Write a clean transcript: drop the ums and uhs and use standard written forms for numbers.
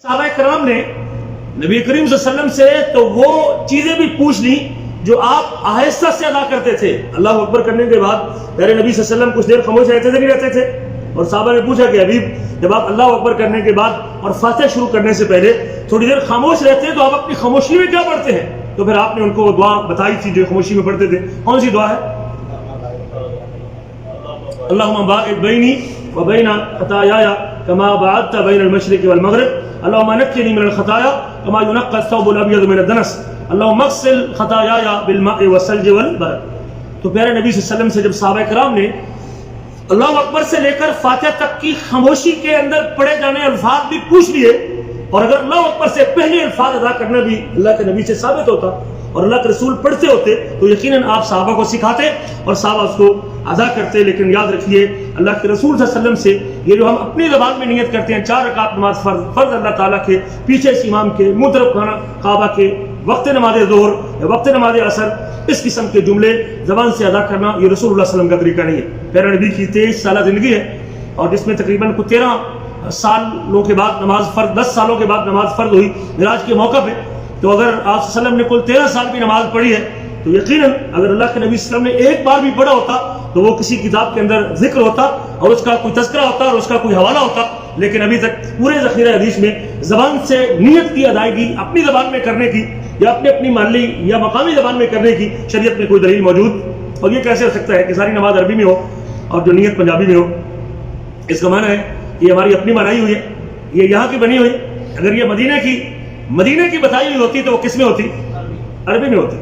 صحابہ کرام نے نبی کریم صلی اللہ علیہ وسلم سے تو وہ چیزیں بھی پوچھ لی جو آپ آہستہ سے ادا کرتے تھے. اللہ اکبر کرنے کے بعد پیارے نبی صلی اللہ علیہ وسلم کچھ دیر خاموش رہتے تھے نہیں رہتے تھے؟ اور صحابہ نے پوچھا کہ حبیب جب آپ اللہ اکبر کرنے کے بعد اور فاتحہ شروع کرنے سے پہلے تھوڑی دیر خاموش رہتے ہیں تو آپ اپنی خاموشی میں کیا پڑھتے ہیں؟ تو پھر آپ نے ان کو وہ دعا بتائی تھی جو خاموشی میں پڑھتے تھے. کون سی دعا ہے؟ اللہم باعد بینی و بین خطایایا کما بعدت بین المشرق والمغرب اللہم نقنی من الخطایا کما ینقی الثوب الابیض من الدنس اللہم اغسل خطایایا بالماء والثلج والبرد. تو پیارے نبی صلی اللہ علیہ وسلم سے جب صحابہ کرام نے اللہ اکبر سے لے کر فاتحہ تک کی خاموشی کے اندر پڑھے جانے الفاظ بھی پوچھ لیے، اور اگر اللہ اکبر سے پہلے الفاظ ادا کرنا بھی اللہ کے نبی سے ثابت ہوتا اور اللہ کے رسول پڑھتے ہوتے تو یقیناً آپ صحابہ کو سکھاتے اور صحابہ اس کو ادا کرتے. لیکن یاد رکھیے اللہ کے رسول صلی اللہ علیہ وسلم سے یہ جو ہم اپنی زبان میں نیت کرتے ہیں 4 رکعت نماز فرض اللہ تعالیٰ کے پیچھے اس امام کے منہ طرف کھانا کعبہ کے وقت نماز ظہر یا وقت نماز عصر، اس قسم کے جملے زبان سے ادا کرنا یہ رسول اللہ صلی اللہ علیہ وسلم کا طریقہ نہیں ہے. پیارے نبی کی 23 سالہ زندگی ہے اور جس میں تقریباً 13 سالوں کے بعد نماز فرض 10 سالوں کے بعد نماز فرض ہوئی معراج کے موقع پہ. تو اگر آپ صلی اللہ علیہ وسلم نے کل 13 سال بھی نماز پڑھی ہے تو یقیناً اگر اللہ کے نبی صلی اللہ علیہ وسلم نے ایک بار بھی پڑھا ہوتا تو وہ کسی کتاب کے اندر ذکر ہوتا اور اس کا کوئی تذکرہ ہوتا اور اس کا کوئی حوالہ ہوتا. لیکن ابھی تک پورے ذخیرہ حدیث میں زبان سے نیت کی ادائیگی اپنی زبان میں کرنے کی یا اپنی محلی یا مقامی زبان میں کرنے کی شریعت میں کوئی دلیل موجود. اور یہ کیسے ہو سکتا ہے کہ ساری نماز عربی میں ہو اور جو نیت پنجابی میں ہو؟ اس کا معنی ہے کہ یہ ہماری اپنی بنائی ہوئی ہے، یہ یہاں کی بنی ہوئی. اگر یہ مدینہ کی بتائی ہوئی ہوتی تو وہ کس میں ہوتی؟ عربی میں ہوتی.